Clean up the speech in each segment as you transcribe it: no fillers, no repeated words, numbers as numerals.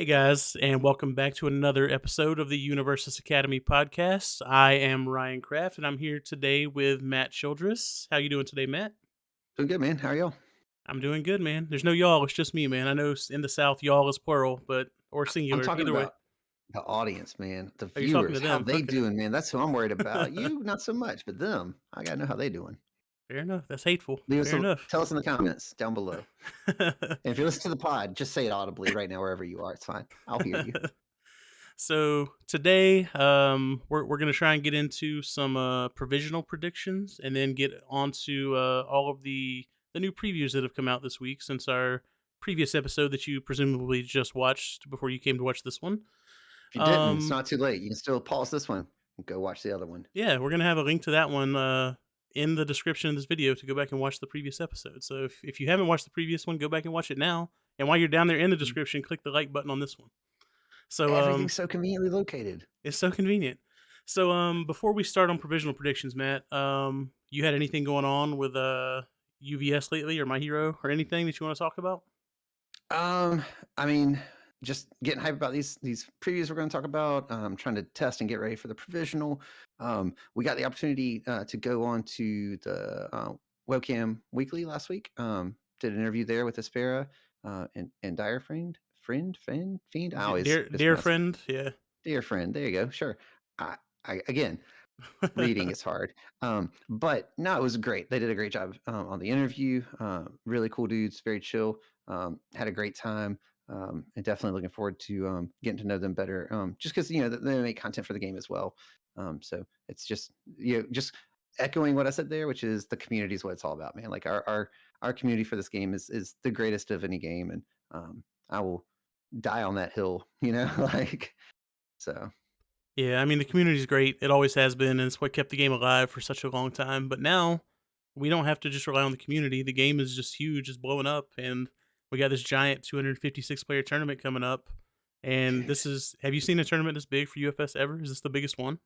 Hey guys, and welcome back to another episode of the Universus Academy podcast. I am Ryan Kraft, and I'm here today with Matt Childress. How you doing today, Matt? Doing good, man. How are y'all? I'm doing good, man. There's no y'all; it's just me, man. I know in the South, y'all is plural, but or I'm singular. talking Either way. about the audience, man. The Oh, you're talking viewers. to How them. they Okay. doing, man? That's who I'm worried about. You, not so much, but them. I gotta know how they doing. Fair enough. That's hateful. Leave us Fair a, enough. tell us in the comments down below. And if you listen to the pod, just say it audibly right now, wherever you are. It's fine. I'll hear you. So today, we're gonna try and get into some provisional predictions, and then get onto all of the new previews that have come out this week since our previous episode that you presumably just watched before you came to watch this one. If you didn't, it's Um, not too late. You can still pause this one and go watch the other one. yeah, we're gonna have a link to that one in the description of this video to go back and watch the previous episode. So if you haven't watched the previous one, go back and watch it now. And while you're down there in the description, click the like button on this one. So Everything's so conveniently located. it's so convenient. So, before we start on provisional predictions, Matt, you had anything going on with UVS lately, or My Hero, or anything that you want to talk about? Um, I mean, just getting hyped about these previews we're going to talk about. Trying to test and get ready for the provisional. We got the opportunity to go on to the webcam weekly last week. Did an interview there with Aspera and Dire Fiend. I always Dear mispronounce it. friend, yeah. Dear friend. There you go. Sure. Again, reading is hard. But no, it was great. They did a great job on the interview. Really cool dudes, very chill. Had a great time. And definitely looking forward to getting to know them better. Just because they make content for the game as well. So it's just just echoing what I said there, which is the community is what it's all about, man. Like our community for this game is the greatest of any game, and I will die on that hill. Like so. Yeah, I mean the community's great. It always has been, and it's what kept the game alive for such a long time. But now we don't have to just rely on the community. The game is just huge, it's blowing up, and we got this giant 256 player tournament coming up. And this Jeez. is, have you seen a tournament this big for UFS ever? Is this the biggest one?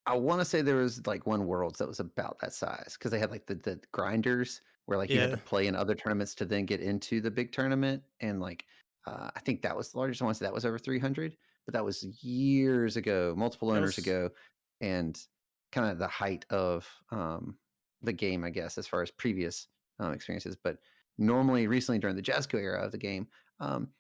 I want to say there was like one Worlds that was about that size because they had like the grinders where like you had to Yeah. play in other tournaments to then get into the big tournament, and like I think that was the largest one. So that was over 300, but that was years ago, multiple That owners was ago, and kind of the height of the game, I guess, as far as previous experiences. But normally, recently during the Jazzco era of the game,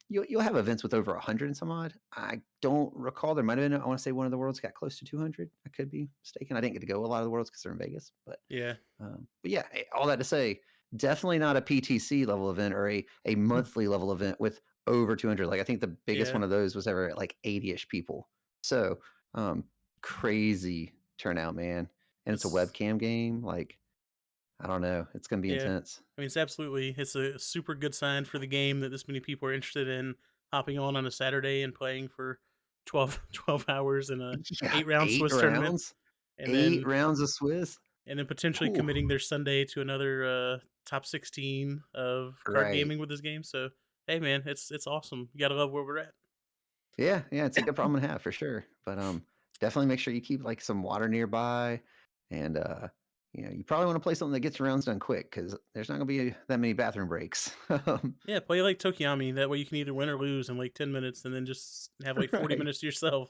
you'll have events with over 100 and some odd. I don't recall. There might have been. I want to say one of the worlds got close to 200. I could be mistaken. I didn't get to go a lot of the worlds because they're in Vegas. yeah. But yeah, all that to say, definitely not a PTC level event or a monthly level event with over 200. Like I think the biggest Yeah. one of those was ever at like 80ish people. So crazy turnout, man. And it's a It's webcam game. Like I don't know. It's gonna be yeah. intense. I mean, it's a super good sign for the game that this many people are interested in hopping on a Saturday and playing for 12 hours in a Yeah, 8 round eight Swiss tournament, rounds. and Eight then rounds of Swiss. potentially Whew. committing their Sunday to another top 16 of card Right. gaming with this game. So hey, man, it's awesome. You gotta love where we're at. Yeah, it's a good problem to have for sure. But definitely make sure you keep like some water nearby, and you probably want to play something that gets your rounds done quick because there's not gonna be that many bathroom breaks. Yeah, play like Tokiyami. That way you can either win or lose in like 10 minutes, and then just have like 40 Right, minutes to yourself.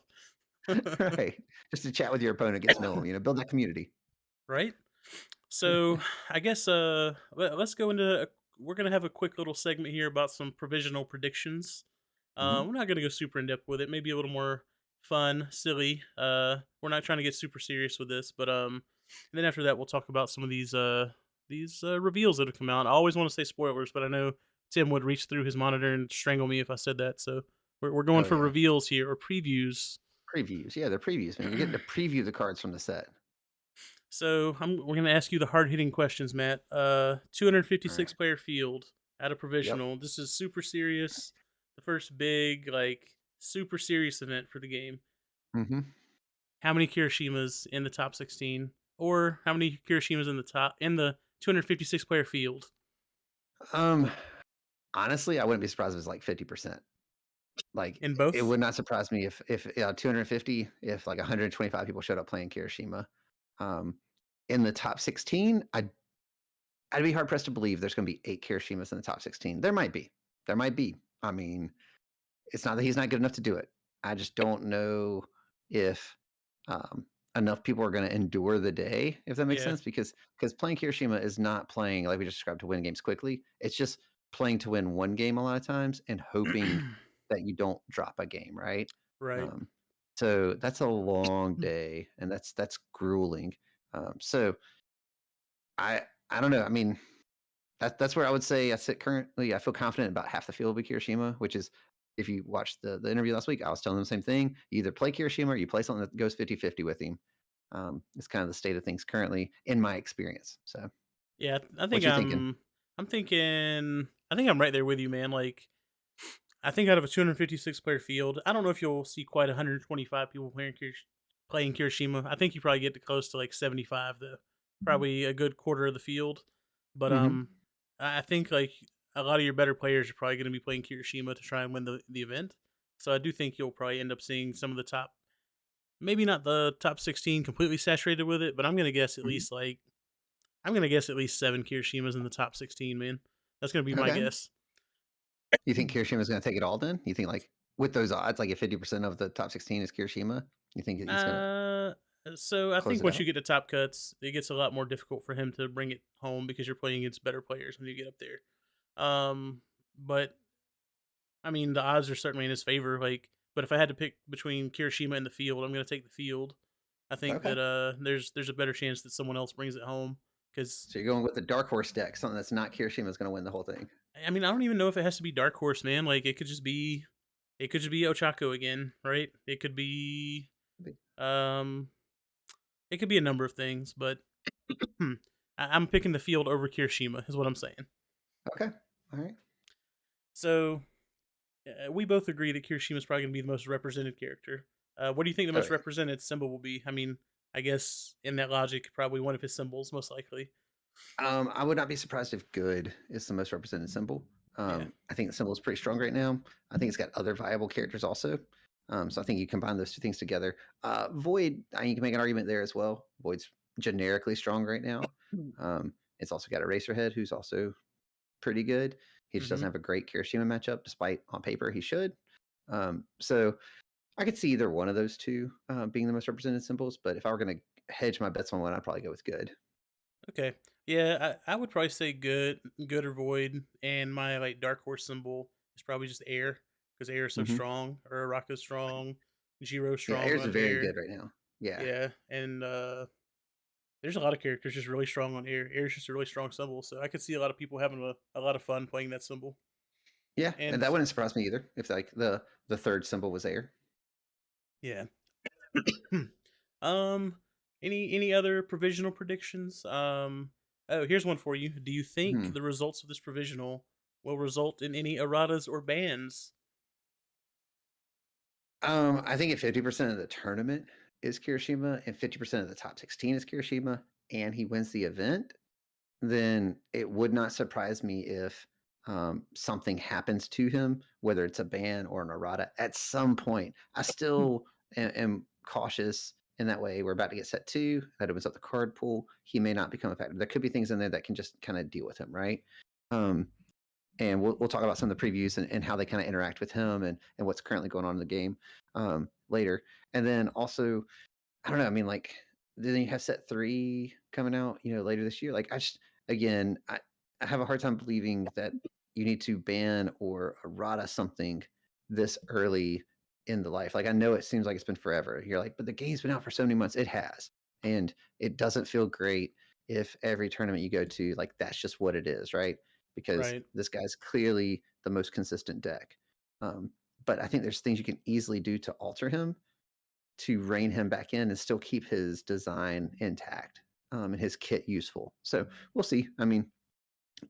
right. Just to chat with your opponent, get to know them. Build that community. Right? So, I guess let's go into we're going to have a quick little segment here about some provisional predictions. Hmm. We're not going to go super in depth with it, maybe a little more fun, silly. We're not trying to get super serious with this, but and then after that we'll talk about some of these reveals that have come out. I always want to say spoilers, but I know Tim would reach through his monitor and strangle me if I said that. So, we're going Oh for yeah, reveals here, or previews. previews. Yeah, they're previews, man. You're getting to preview the cards from the set. So we're gonna ask you the hard hitting questions, Matt. All right. 256 player field at a Yep. provisional. This is super serious. The first big, like, super serious event for the game. Hmm. How many Kirishimas in the top 16, or how many Kirishimas in the 256 player field? Um. Honestly, I wouldn't be surprised if it's like 50%. Like, In it both? would not surprise me if 250, if like 125 people showed up playing Kirishima. Um, in the top 16, I'd be hard pressed to believe there's going to be 8 Kirishimas in the top 16. There might be. There might be. I mean, It's not that he's not good enough to do it. I just don't know if um, enough people are going to endure the day, if that makes Yeah. sense. Because playing Kirishima is not playing like we just described to win games quickly. It's just playing to win one game a lot of times and hoping that you don't drop a game, right? Right. Um, so that's a long day, and that's grueling. So I don't know. I mean, that's where I would say I sit currently. I feel confident about half the field with Kirishima, which is if you watched the interview last week, I was telling them the same thing. You either play Kirishima or you play something that goes 50-50 with him. It's kind of the state of things currently in my experience. So Yeah, I what think you thinking? I think I'm right there with you, man. Like I think out of a 256 player field, I don't know if you'll see quite 125 people playing Kirishima. I think you probably get to close to like 75, the probably a good quarter of the field. But Hmm. I think like a lot of your better players are probably going to be playing Kirishima to try and win the event. So I do think you'll probably end up seeing some of the top, maybe not the top 16 completely saturated with it, but Hmm. I'm gonna guess at least 7 Kirishimas in the top 16. Man, that's gonna be my Okay. guess. You think Kirishima's going to take it all? Then you think like with those odds, like if 50% of the top 16 is Kirishima, you think that he's going to Uh, so I close think it once you out? get to top cuts, it gets a lot more difficult for him to bring it home because you're playing against better players when you get up there. But I mean, the odds are certainly in his favor. Like, but if I had to pick between Kirishima and the field, I'm going to take the field. I think Okay. that there's a better chance that someone else brings it home because So you're going with the dark horse deck, something that's not Kirishima is going to win the whole thing. I mean I don't even know if it has to be Dark Horse, man. Like it could just be Ochako again, right? Um it could be a number of things, but I'm picking the field over Kirishima, is what I'm saying. Okay. All right. So we both agree that Kirishima is probably going to be the most represented character. What do you think the Oh most yeah. represented symbol will be? I mean, I guess in that logic, probably one of his symbols, most likely. I would not be surprised if good is the most represented symbol. Yeah. I think the symbol is pretty strong right now. I think it's got other viable characters also. So I think you combine those two things together. Void, you can make an argument there as well. Void's generically strong right now. It's also got Eraserhead, who's also pretty good. He just doesn't Mm-hmm. have a great Kirishima matchup, despite on paper he should. So I could see either one of those two being the most represented symbols. But if I were going to hedge my bets on one, I'd probably go with good. Okay. Yeah, I would probably say good or void, and my like dark horse symbol is probably just air because air is so Hmm. strong, or Araka's strong, Jiro's Yeah, strong Air's on very air. good right now. Yeah. Yeah, and there's a lot of characters just really strong on air. Air is just a really strong symbol, so I could see a lot of people having a lot of fun playing that symbol. Yeah, and And that wouldn't surprise me either if like the third symbol was air. yeah. um, any other provisional predictions? Oh, here's one for you. Do you think Hmm. the results of this provisional will result in any erratas or bans? I think if 50% of the tournament is Kirishima and 50% of the top 16 is Kirishima and he wins the event, then it would not surprise me if something happens to him, whether it's a ban or an errata at some point. I still am cautious in that way. We're about to get set two. That opens up the card pool. He may not become effective. There could be things in there that can just kind of deal with him, right? Um, and we'll talk about some of the previews and how they kind of interact with him and what's currently going on in the game later. And then also I don't know. I mean, like, then you have set three coming out, later this year. Like, again, I have a hard time believing that you need to ban or errata something this early in the life. Like, I know it seems like it's been forever. You're like, but the game's been out for so many months. It has. And it doesn't feel great if every tournament you go to, like, that's just what it is, right? Because Right. this guy's clearly the most consistent deck. Um, but I think there's things you can easily do to alter him to rein him back in and still keep his design intact and his kit useful. So we'll see. I mean,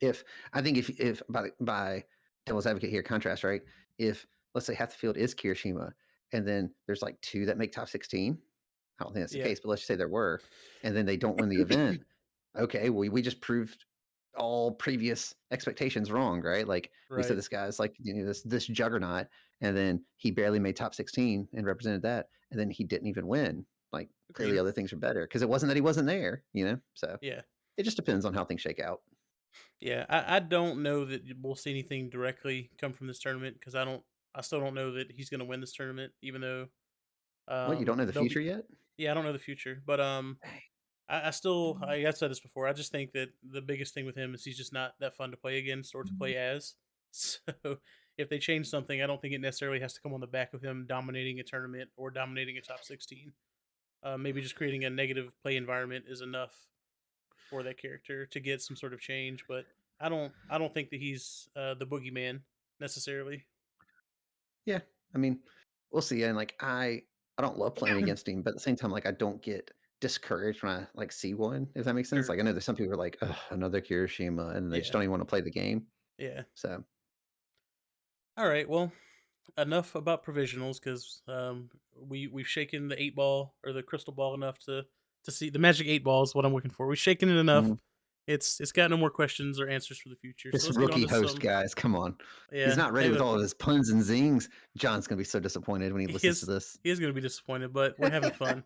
if I think if by devil's advocate here, contrast, right? If let's say half the field is Kirishima, and then there's like two that make top 16. I don't think that's the Yeah. case, but let's just say there were, and then they don't win the event. Okay, well, we just proved all previous expectations wrong, right? Like we said, Right. this guy's like this juggernaut, and then he barely made top 16 and represented that, and then he didn't even win. Like clearly, Agreed. other things are better because it wasn't that he wasn't there. So Yeah. it just depends on how things shake out. Yeah. I don't know that we'll see anything directly come from this tournament because I don't. I still don't know that he's going to win this tournament, even though What, you don't know the they'll future be. yet? Yeah, I don't know the future, but Dang. I still I've said this before. I just think that the biggest thing with him is he's just not that fun to play against or to play as. So if they change something, I don't think it necessarily has to come on the back of him dominating a tournament or dominating a top 16. Maybe just creating a negative play environment is enough for that character to get some sort of change. But I don't think that he's the boogeyman necessarily. Yeah, I mean, we'll see, and, like, I don't love playing against him, but at the same time, like, I don't get discouraged when I, like, see one, if that makes sense. Sure. Like, I know there's some people who are like, "Ugh, another Kirishima," and they just Yeah. don't even wanna play the game. Yeah. So, All right. Well, enough about provisionals because we've shaken the 8 ball or the crystal ball enough to see the magic 8 ball is what I'm looking for. We've shaken it enough. mhm. It's got no more questions or answers for the future. So This let's get on rookie to host, some. guys, come on. He's Yeah, not ready with all of his puns and zings. John's gonna be so disappointed when he he listens to is this. he is going to be disappointed, but we're having fun.